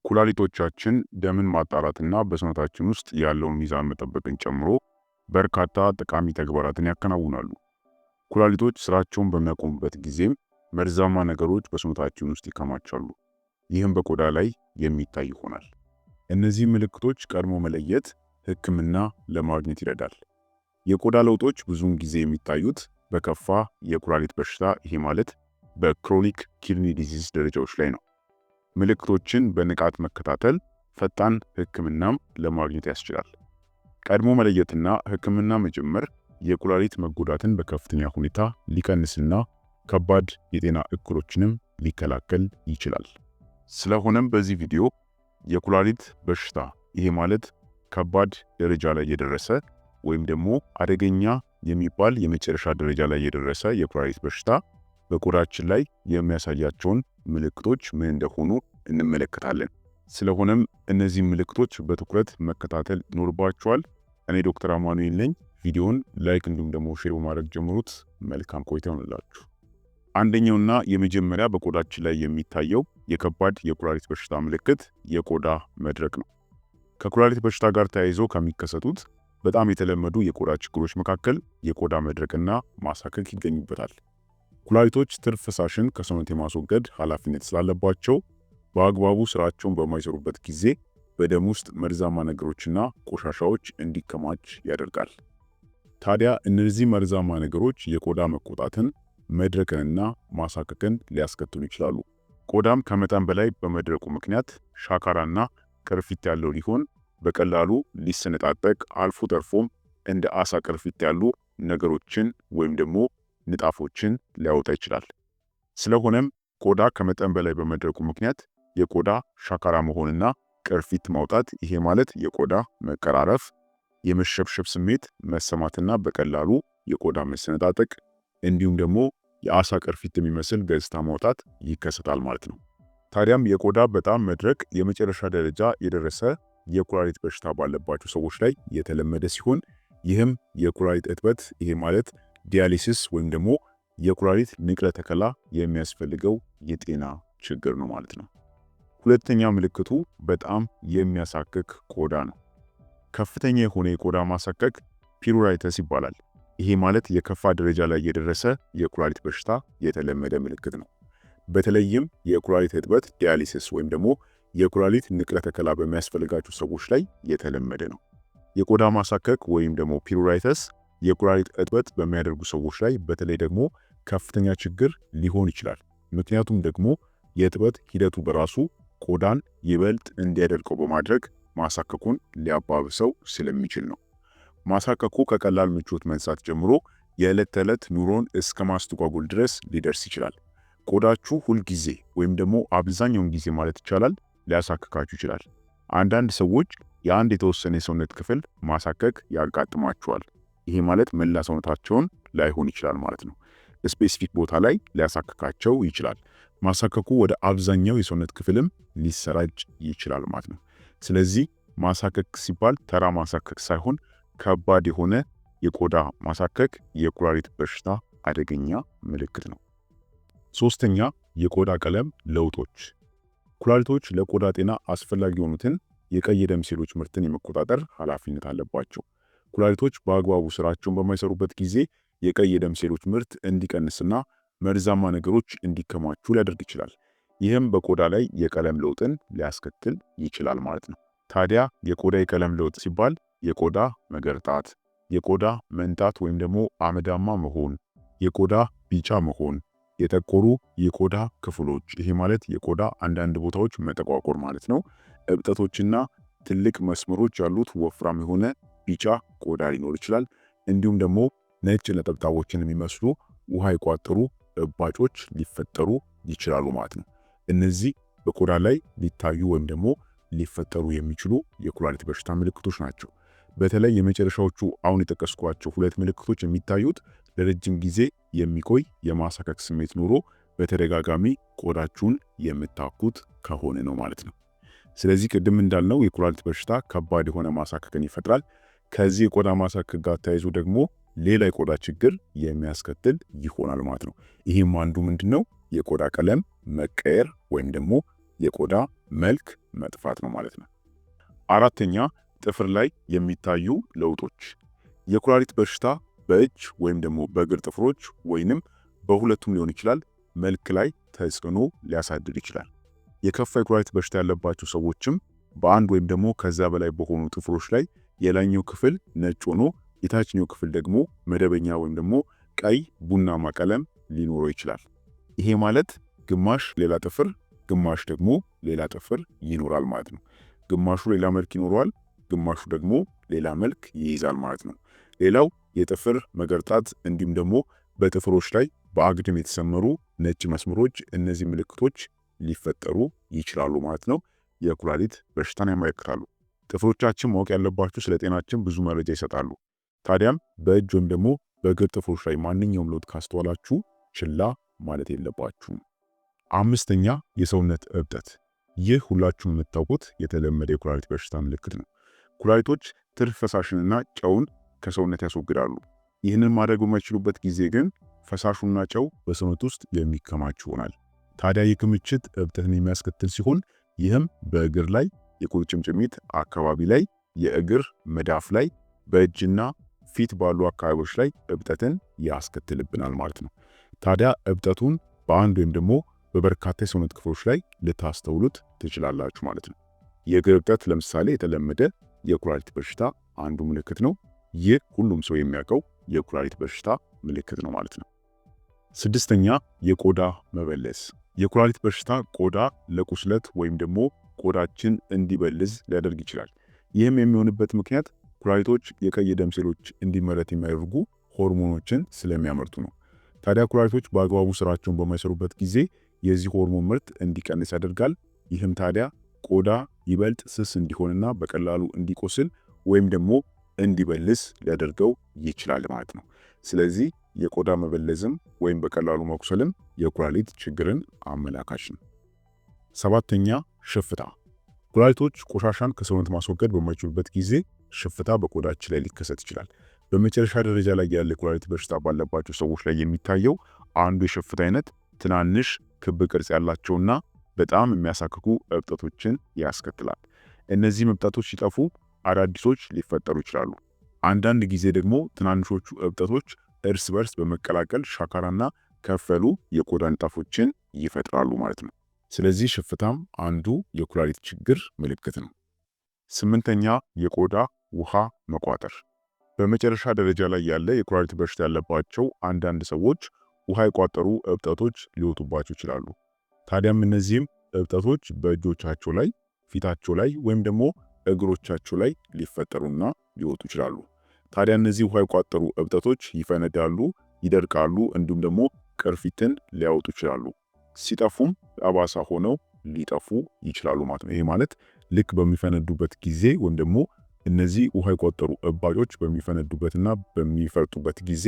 ኩላሊቶቻችን ደምን ማጣራትና በሰውነታችን ውስጥ ያለውን ሚዛን መጠበቅን ጨምሮ በርካታ ጠቃሚ ተግባራትን ያከናውናሉ። ኩላሊቶች ስራቸውን በሚያቆሙበት ጊዜም መርዛማ ነገሮች በሰውነታችን ውስጥ ይከማቻሉ። ይህም በቆዳ ላይ የሚታይ ይሆናል። እነዚህ ምልክቶች ቀድሞ መለየት ሕክምና ለማግኘት ይረዳል። የቆዳ ለውጦች ብዙውን ጊዜ የሚታዩት በከፋ የኩላሊት በሽታ ይሄ ማለት በክሮኒክ ኪድኒ ዲዚዝ ደረጃዎች ላይ ነው። ምልክቶችን በንቃት መከታተል ፈጣን ሕክምናም ለማግኘት ያስችላል። ቀድሞ መለየትና ሕክምና መጀመር የኩላሊት መጎዳትን በከፍተኛ ሁኔታ ሊቀንስና ከባድ የጤና እክሎችንም ሊከላከል ይችላል። ስለሆነም በዚህ ቪዲዮ የኩላሊት በሽታ ይሄ ማለት ከባድ ደረጃ ላይ የደረሰ ወይም ደግሞ አደገኛ የሚባል የመጨረሻ ደረጃ ላይ የደረሰ የኩላሊት በሽታ በቆዳችን ላይ የሚያሳያቸውን ምልክቶች ምን እንደሆኑ እንመለከታለን። ስለሆነም እነዚህ ምልክቶች በትኩረት መከታተል ይኖርባችኋል። እኔ ዶክተር አማኑኤል ነኝ። ቪዲዮውን ላይክ እንዲሁም ደግሞ ሼር በማድረግ ጀምሩት። መልካም ቆይታ ይሁንላችሁ። አንደኛውና የመጀመሪያ በቆዳችን ላይ የሚታየው የከባድ የኩላሊት በሽታ ምልክት የቆዳ መድረቅ ነው። ከኩላሊት በሽታ ጋር ተያይዞ ከሚከሰቱት በጣም የተለመዱ የቆዳ ችግሮች መካከል የቆዳ መድረቅና ማሳከክ ይገኙበታል። ኩላሊቶች ትርፍ ፈሳሽን ከሰውነት የማስወገድ ኃላፊነት ስላለባቸው በአግባቡ ስራቸውን በማይሰሩበት ጊዜ በደም ውስጥ መርዛማ ነገሮችና ቆሻሻዎች እንዲከማች ያደርጋል። ታዲያ እነዚህ መርዛማ ነገሮች የቆዳ መቆጣትን፣ መድረቅንና ማሳከክን ሊያስከትሉ ይችላሉ። ቆዳም ከመጠን በላይ በመድረቁ ምክንያት ሻካራና ቅርፊት ያለው ሊሆን በቀላሉ ሊሰነጣጠቅ አልፎ ተርፎም እንደ አሳ ቅርፊት ያሉ ነገሮችን ወይም ደግሞ ንጣፎችን ሊያወጣ ይችላል። ስለሆነም ቆዳ ከመጠን በላይ በመድረቁ ምክንያት የቆዳ ሻካራ መሆንና ቅርፊት ማውጣት ይሄ ማለት የቆዳ መቀራረፍ፣ የመሸብሸብ ስሜት መሰማትና በቀላሉ የቆዳ መሰነጣጠቅ እንዲሁም ደግሞ የአሳ ቅርፊት የሚመስል ገጽታ ማውጣት ይከሰታል ማለት ነው። ታዲያም የቆዳ በጣም መድረቅ የመጨረሻ ደረጃ የደረሰ የኩላሊት በሽታ ባለባቸው ሰዎች ላይ የተለመደ ሲሆን ይህም የኩላሊት እጥበት ይሄ ማለት ዲያሊሲስ ወይም ደግሞ የኩላሊት ንቅለ ተከላ የሚያስፈልገው የጤና ችግር ነው ማለት ነው። ሁለተኛ ምልክቱ በጣም የሚያሳክክ ቆዳ ነው። ከፍተኛ የሆነ የቆዳ ማሳከክ ፒሩራይተስ ይባላል። ይሄ ማለት የከፋ ደረጃ ላይ የደረሰ የኩላሊት በሽታ የተለመደ ምልክት ነው። በተለይም የኩላሊት እጥበት ዲያሊሲስ ወይም ደግሞ የኩላሊት ንቅለ ተከላ በሚያስፈልጋቸው ሰዎች ላይ የተለመደ ነው። የቆዳ ማሳከክ ወይም ደግሞ ፒሩራይተስ የኩላሊት እጥበት በሚያደርጉ ሰዎች ላይ በተለይ ደግሞ ከፍተኛ ችግር ሊሆን ይችላል። ምክንያቱም ደግሞ የእጥበት ሂደቱ በራሱ ቆዳን ይበልጥ እንዲያደርቀው በማድረግ ማሳከኩን ሊያባብሰው ስለሚችል ነው። ማሳከኩ ከቀላል ምቾት መንሳት ጀምሮ የዕለት ተዕለት ኑሮን እስከ ማስተጓጎል ድረስ ሊደርስ ይችላል። ቆዳችሁ ሁልጊዜ ወይም ደግሞ አብዛኛውን ጊዜ ማለት ይቻላል ሊያሳክካችሁ ይችላል። አንዳንድ ሰዎች የአንድ የተወሰነ የሰውነት ክፍል ማሳከክ ያጋጥማቸዋል። ይሄ ማለት መላ ሰውነታቸውን ላይሆን ይችላል ማለት ነው። ስፔሲፊክ ቦታ ላይ ሊያሳክካቸው ይችላል። ማሳከኩ ወደ አብዛኛው የሰውነት ክፍልም ሊሰራጭ ይችላል ማለት ነው። ስለዚህ ማሳከክ ሲባል ተራ ማሳከክ ሳይሆን ከባድ የሆነ የቆዳ ማሳከክ የኩላሊት በሽታ አደገኛ ምልክት ነው። ሶስተኛ የቆዳ ቀለም ለውጦች። ኩላሊቶች ለቆዳ ጤና አስፈላጊ የሆኑትን የቀይ ደም ሴሎች ምርትን የመቆጣጠር ኃላፊነት አለባቸው። ኩላሊቶች በአግባቡ ስራቸውን በማይሰሩበት ጊዜ የቀይ ደም ሴሎች ምርት እንዲቀንስና መርዛማ ነገሮች እንዲከማቹ ሊያደርግ ይችላል። ይህም በቆዳ ላይ የቀለም ለውጥን ሊያስከትል ይችላል ማለት ነው። ታዲያ የቆዳ የቀለም ለውጥ ሲባል የቆዳ መገርጣት፣ የቆዳ መንጣት ወይም ደግሞ አመዳማ መሆን፣ የቆዳ ቢጫ መሆን፣ የጠቆሩ የቆዳ ክፍሎች ይሄ ማለት የቆዳ አንዳንድ ቦታዎች መጠቋቆር ማለት ነው። እብጠቶችና ትልቅ መስመሮች ያሉት ወፍራም የሆነ ቢጫ ቆዳ ሊኖር ይችላል። እንዲሁም ደግሞ ነጭ ነጠብጣቦችን የሚመስሉ ውሃ የቋጠሩ እባጮች ሊፈጠሩ ይችላሉ ማለት ነው። እነዚህ በቆዳ ላይ ሊታዩ ወይም ደግሞ ሊፈጠሩ የሚችሉ የኩላሊት በሽታ ምልክቶች ናቸው። በተለይ የመጨረሻዎቹ አሁን የጠቀስኳቸው ሁለት ምልክቶች የሚታዩት ለረጅም ጊዜ የሚቆይ የማሳከክ ስሜት ኖሮ በተደጋጋሚ ቆዳችሁን የምታኩት ከሆነ ነው ማለት ነው። ስለዚህ ቅድም እንዳልነው የኩላሊት በሽታ ከባድ የሆነ ማሳከክን ይፈጥራል። ከዚህ የቆዳ ማሳከክ ጋር ተያይዞ ደግሞ ሌላ የቆዳ ችግር የሚያስከትል ይሆናል ማለት ነው። ይህም አንዱ ምንድነው? የቆዳ ቀለም መቀየር ወይም ደግሞ የቆዳ መልክ መጥፋት ነው ማለት ነው። አራተኛ ጥፍር ላይ የሚታዩ ለውጦች። የኩላሊት በሽታ በእጅ ወይም ደግሞ በእግር ጥፍሮች ወይንም በሁለቱም ሊሆን ይችላል መልክ ላይ ተጽዕኖ ሊያሳድር ይችላል። የከፋ የኩላሊት በሽታ ያለባቸው ሰዎችም በአንድ ወይም ደግሞ ከዛ በላይ በሆኑ ጥፍሮች ላይ የላይኛው ክፍል ነጭ ሆኖ የታችኛው ክፍል ደግሞ መደበኛ ወይም ደግሞ ቀይ ቡናማ ቀለም ሊኖረው ይችላል። ይሄ ማለት ግማሽ ሌላ ጥፍር ግማሽ ደግሞ ሌላ ጥፍር ይኖራል ማለት ነው። ግማሹ ሌላ መልክ ይኖረዋል፣ ግማሹ ደግሞ ሌላ መልክ ይይዛል ማለት ነው። ሌላው የጥፍር መገርጣት እንዲሁም ደግሞ በጥፍሮች ላይ በአግድም የተሰመሩ ነጭ መስመሮች፣ እነዚህ ምልክቶች ሊፈጠሩ ይችላሉ ማለት ነው። የኩላሊት በሽታን ያመለክታሉ። ጥፍሮቻችን ማወቅ ያለባችሁ ስለ ጤናችን ብዙ መረጃ ይሰጣሉ። ታዲያም በእጅ ወይም ደግሞ በእግር ጥፍሮች ላይ ማንኛውም ለውጥ ካስተዋላችሁ ችላ ማለት የለባችሁም። አምስተኛ የሰውነት እብጠት። ይህ ሁላችሁም የምታውቁት የተለመደ የኩላሊት በሽታ ምልክት ነው። ኩላሊቶች ትርፍ ፈሳሽንና ጨውን ከሰውነት ያስወግዳሉ። ይህንን ማድረግ በማይችሉበት ጊዜ ግን ፈሳሹና ጨው በሰውነት ውስጥ የሚከማች ይሆናል። ታዲያ ይህ ክምችት እብጠትን የሚያስከትል ሲሆን ይህም በእግር ላይ፣ የቁርጭምጭሚት አካባቢ ላይ፣ የእግር መዳፍ ላይ፣ በእጅና ፊት ባሉ አካባቢዎች ላይ እብጠትን ያስከትልብናል ማለት ነው። ታዲያ እብጠቱን በአንድ ወይም ደግሞ በበርካታ የሰውነት ክፍሎች ላይ ልታስተውሉት ትችላላችሁ ማለት ነው። የእግር እብጠት ለምሳሌ የተለመደ የኩላሊት በሽታ አንዱ ምልክት ነው። ይህ ሁሉም ሰው የሚያውቀው የኩላሊት በሽታ ምልክት ነው ማለት ነው። ስድስተኛ የቆዳ መበለዝ። የኩላሊት በሽታ ቆዳ ለቁስለት ወይም ደግሞ ቆዳችን እንዲበልዝ ሊያደርግ ይችላል። ይህም የሚሆንበት ምክንያት ኩላሊቶች የቀይ ደም ሴሎች እንዲመረት የሚያደርጉ ሆርሞኖችን ስለሚያመርቱ ነው። ታዲያ ኩላሊቶች በአግባቡ ስራቸውን በማይሰሩበት ጊዜ የዚህ ሆርሞን ምርት እንዲቀንስ ያደርጋል። ይህም ታዲያ ቆዳ ይበልጥ ስስ እንዲሆንና በቀላሉ እንዲቆስል ወይም ደግሞ እንዲበልስ ሊያደርገው ይችላል ማለት ነው። ስለዚህ የቆዳ መበለዝም ወይም በቀላሉ መቁሰልም የኩላሊት ችግርን አመላካች ነው። ሰባተኛ ሽፍታ። ኩላሊቶች ቆሻሻን ከሰውነት ማስወገድ በማይችሉበት ጊዜ ሽፍታ በቆዳችን ላይ ሊከሰት ይችላል። በመጨረሻ ደረጃ ላይ ያለ የኩላሊት በሽታ ባለባቸው ሰዎች ላይ የሚታየው አንዱ የሽፍታ አይነት ትናንሽ ክብ ቅርጽ ያላቸውና በጣም የሚያሳክኩ እብጠቶችን ያስከትላል። እነዚህም እብጠቶች ሲጠፉ አዳዲሶች ሊፈጠሩ ይችላሉ። አንዳንድ ጊዜ ደግሞ ትናንሾቹ እብጠቶች እርስ በርስ በመቀላቀል ሻካራና ከፍ ያሉ የቆዳ ንጣፎችን ይፈጥራሉ ማለት ነው። ስለዚህ ሽፍታም አንዱ የኩላሊት ችግር ምልክት ነው። ስምንተኛ የቆዳ ውሃ መቋጠር። በመጨረሻ ደረጃ ላይ ያለ የኩላሊት በሽታ ያለባቸው አንዳንድ ሰዎች ውሃ የቋጠሩ እብጠቶች ሊወጡባቸው ይችላሉ። ታዲያም እነዚህም እብጠቶች በእጆቻቸው ላይ፣ ፊታቸው ላይ ወይም ደግሞ እግሮቻቸው ላይ ሊፈጠሩና ሊወጡ ይችላሉ። ታዲያ እነዚህ ውሃ የቋጠሩ እብጠቶች ይፈነዳሉ፣ ይደርቃሉ፣ እንዲሁም ደግሞ ቅርፊትን ሊያወጡ ይችላሉ። ሲጠፉም ጠባሳ ሆነው ሊጠፉ ይችላሉ ማለት ነው። ይሄ ማለት ልክ በሚፈነዱበት ጊዜ ወይም ደግሞ እነዚህ ውሃ የቋጠሩ እባጮች በሚፈነዱበትና በሚፈርጡበት ጊዜ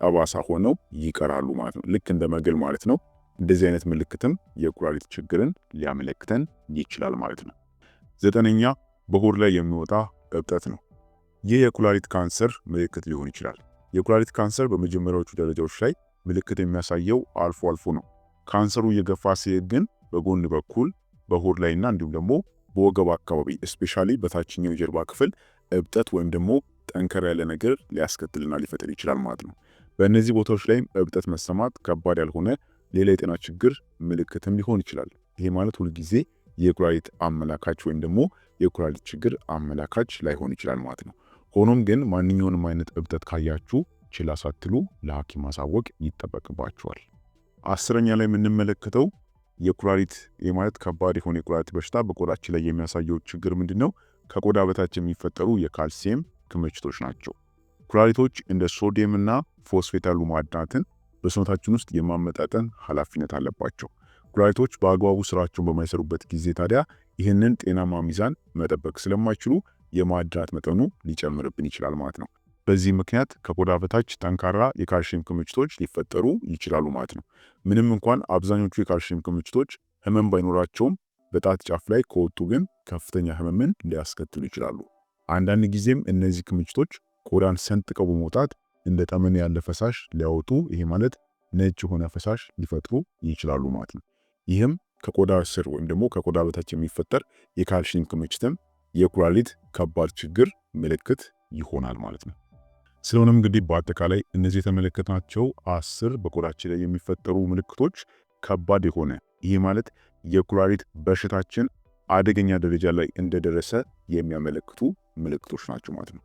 ጠባሳ ሆነው ይቀራሉ ማለት ነው። ልክ እንደ መግል ማለት ነው። እንደዚህ አይነት ምልክትም የኩላሊት ችግርን ሊያመለክተን ይችላል ማለት ነው። ዘጠነኛ በሆድ ላይ የሚወጣ እብጠት ነው። ይህ የኩላሊት ካንሰር ምልክት ሊሆን ይችላል። የኩላሊት ካንሰር በመጀመሪያዎቹ ደረጃዎች ላይ ምልክት የሚያሳየው አልፎ አልፎ ነው። ካንሰሩ እየገፋ ሲሄድ ግን በጎን በኩል በሆድ ላይና እንዲሁም ደግሞ በወገብ አካባቢ እስፔሻሊ በታችኛው የጀርባ ክፍል እብጠት ወይም ደግሞ ጠንከር ያለ ነገር ሊያስከትልና ሊፈጠር ይችላል ማለት ነው። በእነዚህ ቦታዎች ላይም እብጠት መሰማት ከባድ ያልሆነ ሌላ የጤና ችግር ምልክትም ሊሆን ይችላል። ይሄ ማለት ሁልጊዜ የኩላሊት አመላካች ወይም ደግሞ የኩላሊት ችግር አመላካች ላይሆን ይችላል ማለት ነው። ሆኖም ግን ማንኛውንም አይነት እብጠት ካያችሁ ችላ ሳትሉ ለሐኪም ማሳወቅ ይጠበቅባችኋል። አስረኛ ላይ የምንመለከተው የኩላሊት ማለት ከባድ የሆነ የኩላሊት በሽታ በቆዳችን ላይ የሚያሳየው ችግር ምንድነው? ከቆዳ በታች የሚፈጠሩ የካልሲየም ክምችቶች ናቸው። ኩላሊቶች እንደ ሶዲየም እና ፎስፌት ያሉ ማዕድናትን በሰውነታችን ውስጥ የማመጣጠን ኃላፊነት አለባቸው። ኩላሊቶች በአግባቡ ስራቸውን በማይሰሩበት ጊዜ ታዲያ ይህንን ጤናማ ሚዛን መጠበቅ ስለማይችሉ የማዕድናት መጠኑ ሊጨምርብን ይችላል ማለት ነው። በዚህ ምክንያት ከቆዳ በታች ጠንካራ የካልሲየም ክምችቶች ሊፈጠሩ ይችላሉ ማለት ነው። ምንም እንኳን አብዛኞቹ የካልሲየም ክምችቶች ህመም ባይኖራቸውም በጣት ጫፍ ላይ ከወጡ ግን ከፍተኛ ህመምን ሊያስከትሉ ይችላሉ። አንዳንድ ጊዜም እነዚህ ክምችቶች ቆዳን ሰንጥቀው በመውጣት እንደ ጠመኔ ያለ ፈሳሽ ሊያወጡ፣ ይሄ ማለት ነጭ የሆነ ፈሳሽ ሊፈጥሩ ይችላሉ ማለት ነው። ይህም ከቆዳ ስር ወይም ደግሞ ከቆዳ በታች የሚፈጠር የካልሽየም ክምችትም የኩላሊት ከባድ ችግር ምልክት ይሆናል ማለት ነው። ስለሆነም እንግዲህ በአጠቃላይ እነዚህ የተመለከትናቸው 10 በቆዳችን ላይ የሚፈጠሩ ምልክቶች ከባድ የሆነ ይህ ማለት የኩላሊት በሽታችን አደገኛ ደረጃ ላይ እንደደረሰ የሚያመለክቱ ምልክቶች ናቸው ማለት ነው።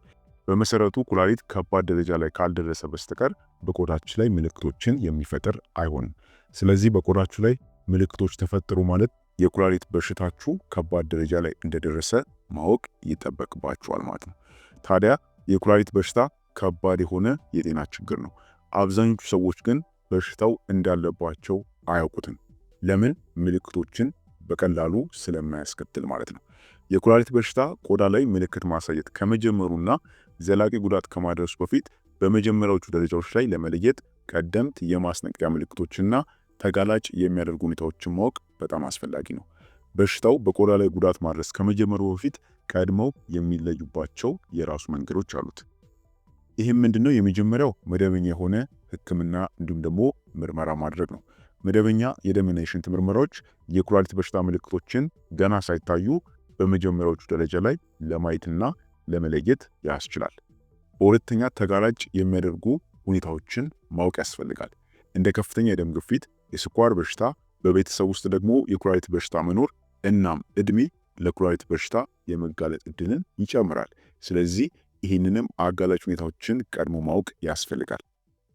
በመሰረቱ ኩላሊት ከባድ ደረጃ ላይ ካልደረሰ በስተቀር በቆዳችን ላይ ምልክቶችን የሚፈጥር አይሆንም። ስለዚህ በቆዳችሁ ላይ ምልክቶች ተፈጠሩ ማለት የኩላሊት በሽታችሁ ከባድ ደረጃ ላይ እንደደረሰ ማወቅ ይጠበቅባችኋል ማለት ነው። ታዲያ የኩላሊት በሽታ ከባድ የሆነ የጤና ችግር ነው። አብዛኞቹ ሰዎች ግን በሽታው እንዳለባቸው አያውቁትም። ለምን? ምልክቶችን በቀላሉ ስለማያስከትል ማለት ነው። የኩላሊት በሽታ ቆዳ ላይ ምልክት ማሳየት ከመጀመሩና ዘላቂ ጉዳት ከማድረሱ በፊት በመጀመሪያዎቹ ደረጃዎች ላይ ለመለየት ቀደምት የማስጠንቀቂያ ምልክቶችና ተጋላጭ የሚያደርጉ ሁኔታዎችን ማወቅ በጣም አስፈላጊ ነው። በሽታው በቆዳ ላይ ጉዳት ማድረስ ከመጀመሩ በፊት ቀድመው የሚለዩባቸው የራሱ መንገዶች አሉት። ይህም ምንድነው? የመጀመሪያው መደበኛ የሆነ ሕክምና እንዲሁም ደግሞ ምርመራ ማድረግ ነው። መደበኛ የደምና የሽንት ምርመራዎች የኩላሊት በሽታ ምልክቶችን ገና ሳይታዩ በመጀመሪያዎቹ ደረጃ ላይ ለማየትና ለመለየት ያስችላል። በሁለተኛ ተጋላጭ የሚያደርጉ ሁኔታዎችን ማወቅ ያስፈልጋል። እንደ ከፍተኛ የደም ግፊት፣ የስኳር በሽታ፣ በቤተሰብ ውስጥ ደግሞ የኩላሊት በሽታ መኖር እናም እድሜ ለኩላሊት በሽታ የመጋለጥ እድልን ይጨምራል። ስለዚህ ይህንንም አጋላጭ ሁኔታዎችን ቀድሞ ማወቅ ያስፈልጋል።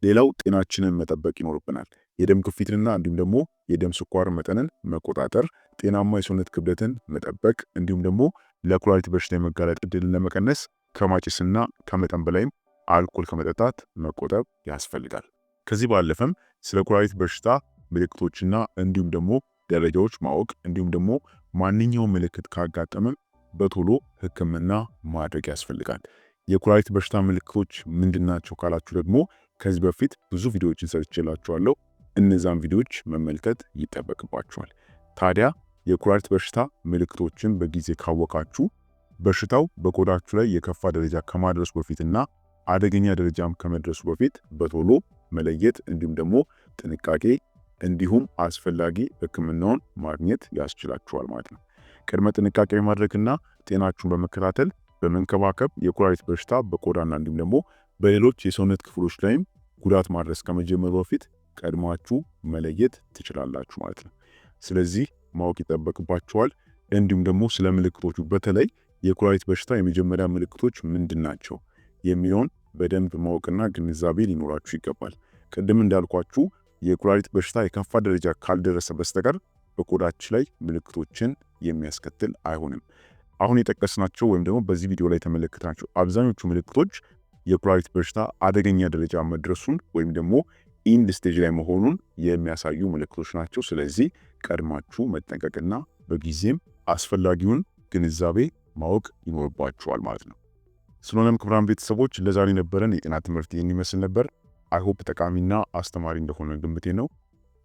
ሌላው ጤናችንን መጠበቅ ይኖርብናል። የደም ግፊትንና እንዲሁም ደግሞ የደም ስኳር መጠንን መቆጣጠር፣ ጤናማ የሰውነት ክብደትን መጠበቅ እንዲሁም ደግሞ ለኩላሊት በሽታ የመጋለጥ እድልን ለመቀነስ ከማጨስና ከመጠን በላይም አልኮል ከመጠጣት መቆጠብ ያስፈልጋል። ከዚህ ባለፈም ስለ ኩላሊት በሽታ ምልክቶችና እንዲሁም ደግሞ ደረጃዎች ማወቅ እንዲሁም ደግሞ ማንኛውም ምልክት ካጋጠመም በቶሎ ሕክምና ማድረግ ያስፈልጋል። የኩላሊት በሽታ ምልክቶች ምንድናቸው ካላችሁ ደግሞ ከዚህ በፊት ብዙ ቪዲዮዎችን ሰርቼላችኋለሁ። እነዛን ቪዲዮዎች መመልከት ይጠበቅባችኋል። ታዲያ የኩላሊት በሽታ ምልክቶችን በጊዜ ካወቃችሁ በሽታው በቆዳችሁ ላይ የከፋ ደረጃ ከማድረሱ በፊትና አደገኛ ደረጃም ከመድረሱ በፊት በቶሎ መለየት እንዲሁም ደግሞ ጥንቃቄ እንዲሁም አስፈላጊ ሕክምናውን ማግኘት ያስችላችኋል ማለት ነው። ቅድመ ጥንቃቄ ማድረግና ጤናችሁን በመከታተል በመንከባከብ የኩላሊት በሽታ በቆዳና እንዲሁም ደግሞ በሌሎች የሰውነት ክፍሎች ላይም ጉዳት ማድረስ ከመጀመሩ በፊት ቀድማችሁ መለየት ትችላላችሁ ማለት ነው። ስለዚህ ማወቅ ይጠበቅባችኋል። እንዲሁም ደግሞ ስለ ምልክቶቹ በተለይ የኩላሊት በሽታ የመጀመሪያ ምልክቶች ምንድናቸው የሚለውን በደንብ ማወቅና ግንዛቤ ሊኖራችሁ ይገባል። ቅድም እንዳልኳችሁ የኩላሊት በሽታ የከፋ ደረጃ ካልደረሰ በስተቀር በቆዳችን ላይ ምልክቶችን የሚያስከትል አይሆንም። አሁን የጠቀስናቸው ወይም ደግሞ በዚህ ቪዲዮ ላይ የተመለከታቸው አብዛኞቹ ምልክቶች የኩላሊት በሽታ አደገኛ ደረጃ መድረሱን ወይም ደግሞ ኢንድ ስቴጅ ላይ መሆኑን የሚያሳዩ ምልክቶች ናቸው። ስለዚህ ቀድማችሁ መጠንቀቅና በጊዜም አስፈላጊውን ግንዛቤ ማወቅ ይኖርባችኋል ማለት ነው። ስለሆነም ክቡራን ቤተሰቦች ለዛሬ ነበረን የጤና ትምህርት ይህን ይመስል ነበር። አይሆፕ ጠቃሚና አስተማሪ እንደሆነ ግምቴ ነው።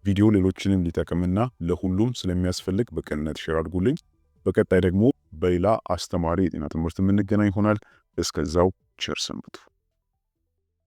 ቪዲዮ ሌሎችንም ሊጠቅምና ለሁሉም ስለሚያስፈልግ በቅንነት ሼር አድርጉልኝ። በቀጣይ ደግሞ በሌላ አስተማሪ የጤና ትምህርት የምንገናኝ ይሆናል። እስከዛው ቸር ሰንብቱ።